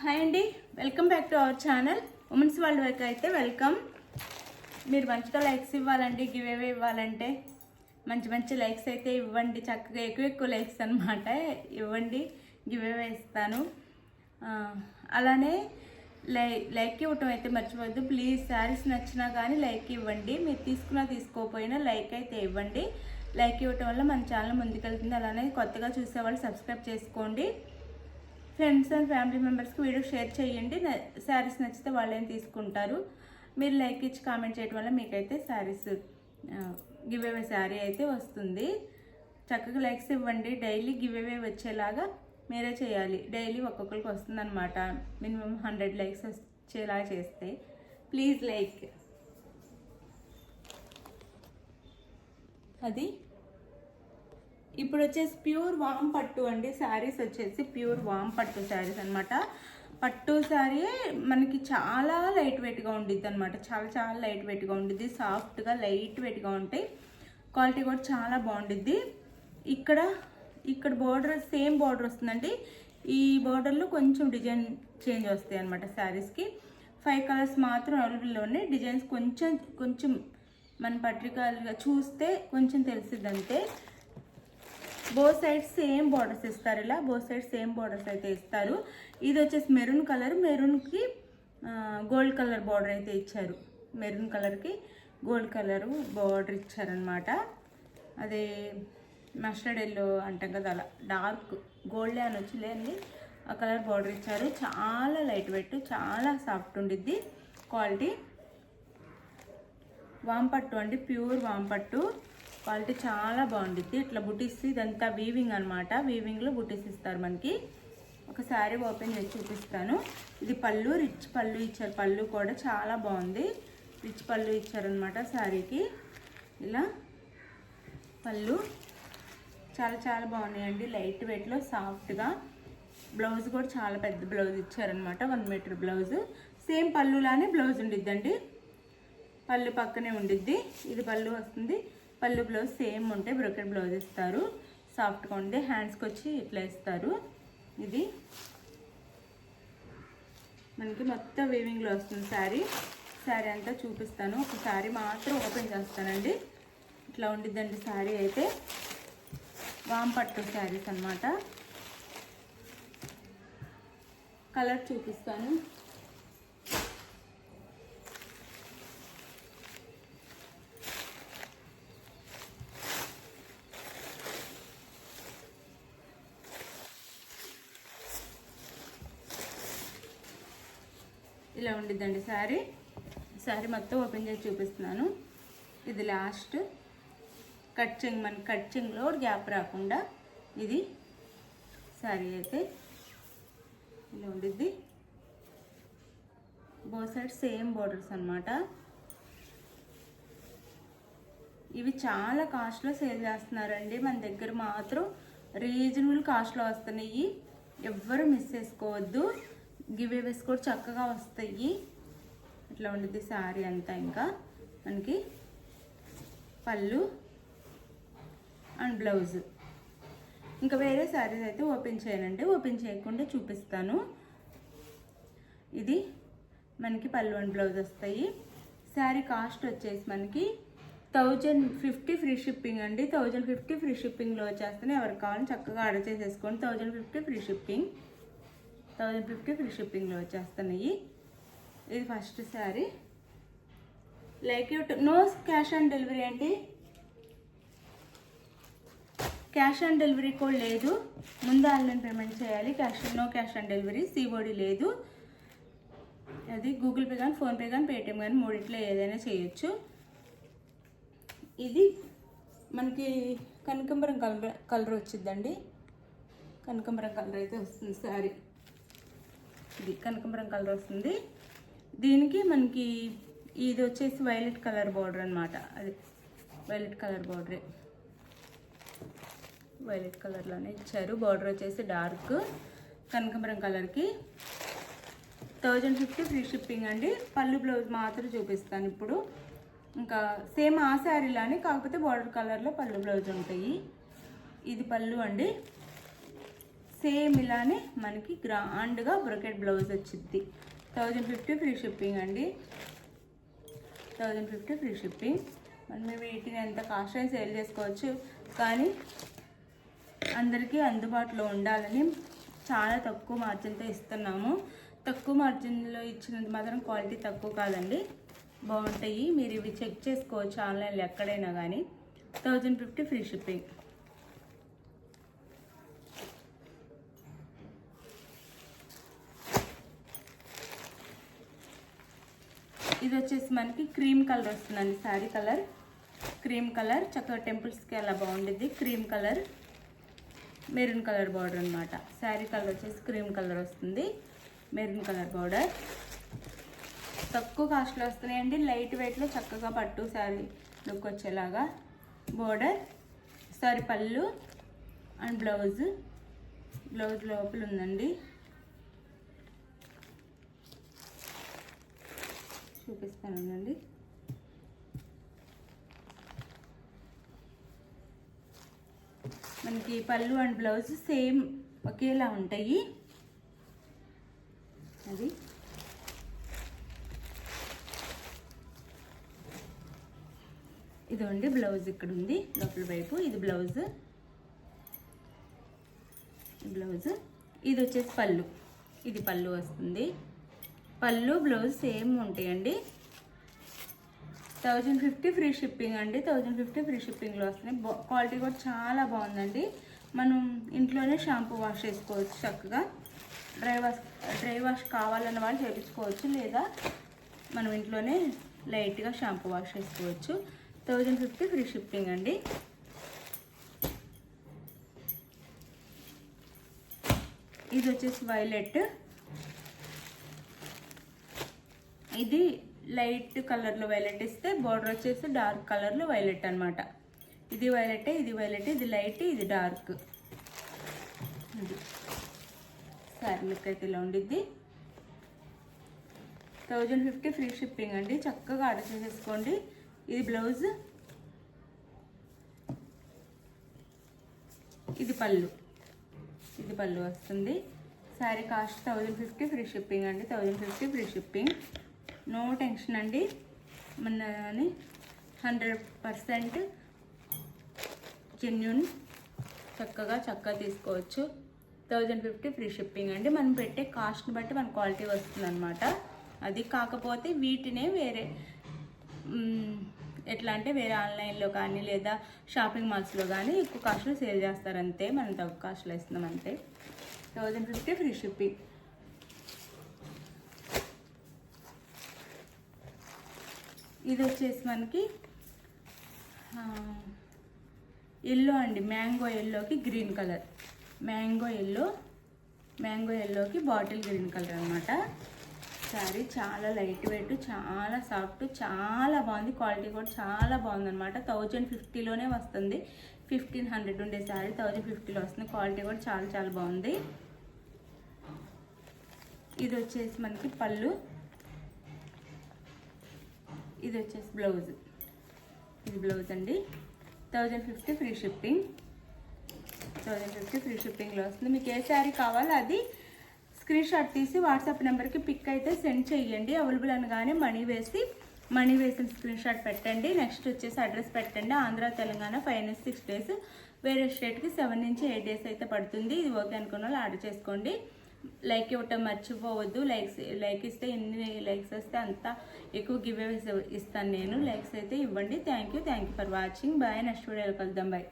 Hi అండి, welcome back to our channel women's world wike. అయితే welcome. మీరు మంచిగా లైక్స్ ఇవ్వాలండి, గివ్ అవే ఇవ్వాలంటే మంచి మంచి లైక్స్ అయితే ఇవ్వండి. చక్కగా ఎక్కువ లైక్స్ అనమాట ఇవ్వండి, గివ్ అవే ఇస్తాను. అలానే లైక్ ఇవ్వటం అయితే మర్చిపోవద్దు ప్లీజ్. శారీస్ నచ్చినా కానీ లైక్ ఇవ్వండి. మీరు తీసుకోకపోయినా లైక్ అయితే ఇవ్వండి. లైక్ ఇవ్వటం వల్ల మన ఛానల్ ముందుకెళ్తుంది. అలానే కొత్తగా చూసేవాళ్ళు సబ్స్క్రైబ్ చేసుకోండి. ఫ్రెండ్స్ అండ్ ఫ్యామిలీ మెంబర్స్కి వీడియో షేర్ చేయండి. శారీస్ నచ్చితే వాళ్ళేం తీసుకుంటారు. మీరు లైక్ ఇచ్చి కామెంట్ చేయడం వల్ల మీకైతే శారీస్ గివ్ అవే శారీ అయితే వస్తుంది. చక్కగా లైక్స్ ఇవ్వండి. డైలీ గివ్ అవే వచ్చేలాగా మీరే చేయాలి. డైలీ ఒక్కొక్కరికి వస్తుంది అనమాట. మినిమం 100 లైక్స్ వచ్చేలా చేస్తే ప్లీజ్ లైక్. అది ఇప్పుడు వచ్చేసి ప్యూర్ వామ్ పట్టు అండి. శారీస్ వచ్చేసి ప్యూర్ వామ్ పట్టు శారీస్ అనమాట. పట్టు శారీ మనకి చాలా లైట్ వెయిట్గా ఉండిద్ది అనమాట. చాలా లైట్ వెయిట్గా ఉండిద్ది. సాఫ్ట్గా లైట్ వెయిట్గా ఉంటాయి. క్వాలిటీ కూడా చాలా బాగుండిద్ది. ఇక్కడ బార్డర్ సేమ్ బార్డర్ వస్తుందండి. ఈ బార్డర్లో కొంచెం డిజైన్ చేంజ్ వస్తాయి అనమాట. శారీస్కి 5 కలర్స్ మాత్రం అవైలబుల్లో ఉన్నాయి. డిజైన్స్ కొంచెం మన పత్రికలుగా చూస్తే కొంచెం తెలిసిద్ది అంతే. బోత్ సైడ్స్ సేమ్ బార్డర్స్ ఇస్తారు. ఇలా బోత్ సైడ్స్ సేమ్ బార్డర్స్ అయితే ఇస్తారు. ఇది వచ్చేసి మెరూన్ కలర్, మెరూన్కి గోల్డ్ కలర్ బార్డర్ అయితే ఇచ్చారు. మెరూన్ కలర్కి గోల్డ్ కలరు బార్డర్ ఇచ్చారనమాట. అదే మస్టర్డ్ ఎల్లో అంటాం కదా, అలా డార్క్ గోల్డ్ అని వచ్చి లేని ఆ కలర్ బార్డర్ ఇచ్చారు. చాలా లైట్ వెయిట్, చాలా సాఫ్ట్ ఉండిద్ది. క్వాలిటీ వాంపట్టు అండి, ప్యూర్ వాంపట్టు. క్వాలిటీ చాలా బాగుండిద్ది. ఇట్లా బుటీస్, ఇదంతా వీవింగ్ అనమాట. వీవింగ్లో బుటీస్ ఇస్తారు మనకి. ఒక శారీ ఓపెన్ చేసి చూపిస్తాను. ఇది పళ్ళు, రిచ్ పళ్ళు ఇచ్చారు. పళ్ళు కూడా చాలా బాగుంది. రిచ్ పళ్ళు ఇచ్చారనమాట శారీకి. ఇలా పళ్ళు చాలా బాగున్నాయండి. లైట్ వెయిట్లో సాఫ్ట్గా. బ్లౌజ్ కూడా చాలా పెద్ద బ్లౌజ్ ఇచ్చారనమాట. 1 మీటర్ బ్లౌజ్. సేమ్ పళ్ళులానే బ్లౌజ్ ఉండిద్దండి. పళ్ళు పక్కనే ఉండిద్ది. ఇది పళ్ళు వస్తుంది. పళ్ళు బ్లౌజ్ సేమ్ ఉంటే బ్రోకెట్ బ్లౌజ్ ఇస్తారు. సాఫ్ట్గా ఉంది. హ్యాండ్స్కి వచ్చి ఇట్లా ఇస్తారు. ఇది మనకి మొత్తం వీవింగ్లో వస్తుంది శారీ అంతా చూపిస్తాను. ఒక శారీ మాత్రం ఓపెన్ చేస్తానండి. ఇట్లా ఉండిద్దండి శారీ అయితే. వాంపట్టు శారీస్ అన్నమాట. కలర్ చూపిస్తాను. ఇలా ఉండిద్దండి శారీ మొత్తం ఓపెన్ చేసి చూపిస్తున్నాను. ఇది లాస్ట్ కట్ చెంగ్, మన కట్ చెంగ్లో గ్యాప్ రాకుండా ఇది శారీ అయితే ఇలా ఉండిద్ది. బోత్ సైడ్ సేమ్ బోర్డర్స్ అనమాట. ఇవి చాలా కాస్ట్లో సేల్ చేస్తున్నారండి. మన దగ్గర మాత్రం రీజనబుల్ కాస్ట్లో వస్తున్నాయి. ఎవ్వరు మిస్ చేసుకోవద్దు. గివ్ అవేస్ కూడా చక్కగా వస్తాయి. ఇట్లా ఉండిద్ది శారీ అంతా. ఇంకా మనకి పళ్ళు అండ్ బ్లౌజ్. ఇంకా వేరే శారీస్ అయితే ఓపెన్ చేయనండి. ఓపెన్ చేయకుండా చూపిస్తాను. ఇది మనకి పళ్ళు అండ్ బ్లౌజ్ వస్తాయి. శారీ కాస్ట్ వచ్చేసి మనకి 1050 ఫ్రీ షిప్పింగ్ అండి. 1050 ఫ్రీ షిప్పింగ్లో వచ్చేస్తాను. ఎవరికి కావాలని చక్కగా ఆర్డర్ చేసేసుకోండి. 1050 ఫ్రీ షిప్పింగ్. 1050 ఫ్రీ షిప్పింగ్లో వచ్చేస్తున్నాయి. ఇది first sari. Like you know cash on delivery అండి. క్యాష్ ఆన్ డెలివరీ కూడా లేదు. ముందు ఆన్లైన్ పేమెంట్ చేయాలి. No cash on delivery. COD లేదు. అది గూగుల్ పే కానీ, ఫోన్పే కానీ, పేటిఎం కానీ మూడిట్లో ఏదైనా చేయొచ్చు. ఇది మనకి కనకాంబరం కలర్ వచ్చిందండి. కనకాంబరం కలర్ అయితే వస్తుంది శారీ. ఇది కనకాంబరం కలర్ వస్తుంది. దీనికి మనకి ఇది వచ్చేసి వైలెట్ కలర్ బార్డర్ అనమాట. అది వైలెట్ కలర్ బార్డరే. వైలెట్ కలర్లోనే ఇచ్చారు. బార్డర్ వచ్చేసి డార్క్ కనకాంబరం కలర్కి. 1050 ఫ్రీ షిప్పింగ్ అండి. పళ్ళు బ్లౌజ్ మాత్రం చూపిస్తాను ఇప్పుడు. ఇంకా సేమ్ ఆ శారీలానే, కాకపోతే బార్డర్ కలర్లో పళ్ళు బ్లౌజ్ ఉంటాయి. ఇది పళ్ళు అండి. సేమ్ ఇలానే మనకి గ్రాండ్గా బ్రొకెట్ బ్లౌజ్ వచ్చింది. 1050 ఫ్రీ షిప్పింగ్ అండి. 1050 ఫ్రీ షిప్పింగ్. మనం వీటిని ఎంత కాస్ట్ అయినా సేల్ చేసుకోవచ్చు, కానీ అందరికీ అందుబాటులో ఉండాలని చాలా తక్కువ మార్జిన్తో ఇస్తున్నాము. తక్కువ మార్జిన్లో ఇచ్చినంత మాత్రం క్వాలిటీ తక్కువ కాదండి, బాగుంటాయి. మీరు ఇవి చెక్ చేసుకోవచ్చు ఆన్లైన్లో ఎక్కడైనా కానీ. 1050 ఫ్రీ షిప్పింగ్. ఇది వచ్చేసి మనకి క్రీమ్ కలర్ వస్తుందండి. శారీ కలర్ క్రీమ్ కలర్, చక్కగా టెంపుల్స్కి అలా బాగుంటుంది. Cream colour, maroon colour border అనమాట. శారీ కలర్ వచ్చేసి క్రీమ్ కలర్ వస్తుంది, మెరూన్ కలర్ బార్డర్. తక్కువ కాస్ట్లో వస్తున్నాయండి. లైట్ వెయిట్లో చక్కగా పట్టు శారీ లుక్ వచ్చేలాగా బార్డర్. సారీ పళ్ళు అండ్ బ్లౌజ్ లోపల ఉందండి. చూపిస్తానండి. మనకి పళ్ళు అండ్ బ్లౌజ్ సేమ్ ఒకేలా ఉంటాయి. అది ఇదండి బ్లౌజ్ ఇక్కడ ఉంది లోపల వైపు. ఇది బ్లౌజ్. ఇది వచ్చేసి పళ్ళు. ఇది పళ్ళు వస్తుంది. పళ్ళు బ్లౌజ్ సేమ్ ఉంటాయండి. 1050 ఫ్రీ షిప్పింగ్ అండి. 1050 ఫ్రీ షిప్పింగ్లో వస్తున్నాయి. క్వాలిటీ కూడా చాలా బాగుందండి. మనం ఇంట్లోనే షాంపూ వాష్ చేసుకోవచ్చు చక్కగా. డ్రై వాష్ కావాలన్న వాళ్ళు చేయించుకోవచ్చు, లేదా మనం ఇంట్లోనే లైట్గా షాంపూ వాష్ చేసుకోవచ్చు. 1050 ఫ్రీ షిప్పింగ్ అండి. ఇది వచ్చేసి వైలెట్. ఇది లైట్ కలర్లో వైలెట్ ఇస్తే బార్డర్ వచ్చేసి డార్క్ కలర్లో వైలెట్ అనమాట. ఇది వైలెట్, ఇది వైలెట్, ఇది లైట్, ఇది డార్క్. ఇది శారీ లుక్ అయితే ఇలా ఉండిద్ది. 1050 ఫ్రీ షిప్పింగ్ అండి. చక్కగా ఆర్డర్ చేసేసుకోండి. ఇది బ్లౌజ్, ఇది పళ్ళు. ఇది పళ్ళు వస్తుంది. శారీ కాస్ట్ 1050 ఫ్రీ షిప్పింగ్ అండి. 1050 ఫ్రీ షిప్పింగ్. నో టెన్షన్ అండి. మనని 100% జెన్యూన్ చక్కగా తీసుకోవచ్చు. 1050 ఫ్రీ షిప్పింగ్ అండి. మనం పెట్టే కాస్ట్ని బట్టి మన క్వాలిటీ వస్తుంది అనమాట. అది కాకపోతే వీటినే వేరే ఎట్లా అంటే వేరే ఆన్లైన్లో కానీ లేదా షాపింగ్ మాల్స్లో కానీ ఎక్కువ కాస్ట్లో సేల్ చేస్తారంతే. మనం తక్కువ కాస్ట్లో ఇస్తున్నాం అంతే. 1050 ఫ్రీ షిప్పింగ్. ఇది వచ్చేసి మనకి ఎల్లో అండి. మ్యాంగో ఎల్లోకి గ్రీన్ కలర్. మ్యాంగో ఎల్లోకి బాటిల్ గ్రీన్ కలర్ అనమాట. శారీ చాలా లైట్ వెయిట్, చాలా సాఫ్ట్, చాలా బాగుంది. క్వాలిటీ కూడా చాలా బాగుంది అనమాట. 1050లోనే వస్తుంది. 1500 ఉండే శారీ 1050లో వస్తుంది. క్వాలిటీ కూడా చాలా బాగుంది. ఇది వచ్చేసి మనకి పళ్ళు, ఇది వచ్చేసి బ్లౌజ్. ఇది బ్లౌజ్ అండి. 1050 ఫ్రీ షిప్పింగ్. 1050 ఫ్రీ షిప్పింగ్లో వస్తుంది. మీకు ఏ శారీ కావాలో అది స్క్రీన్ షాట్ తీసి వాట్సాప్ నెంబర్కి పిక్ అయితే సెండ్ చేయండి. అవైలబుల్ అనగానే మనీ వేసిన స్క్రీన్ షాట్ పెట్టండి. నెక్స్ట్ వచ్చేసి అడ్రస్ పెట్టండి. ఆంధ్ర తెలంగాణ 5 నుంచి 6 డేస్, వేరే స్టేట్కి 7 నుంచి 8 డేస్ అయితే పడుతుంది. ఇది ఓకే అనుకున్న వాళ్ళు ఆర్డర్ చేసుకోండి. లైక్ ఇవ్వటం మర్చిపోవద్దు. లైక్ ఇస్తే ఎన్ని లైక్స్ వస్తే అంత ఎక్కువ గివ్ అవేస్ ఇస్తాను నేను. లైక్స్ అయితే ఇవ్వండి. Thank you for watching. Bye. Next వీడియోలో కలుద్దాం. బాయ్.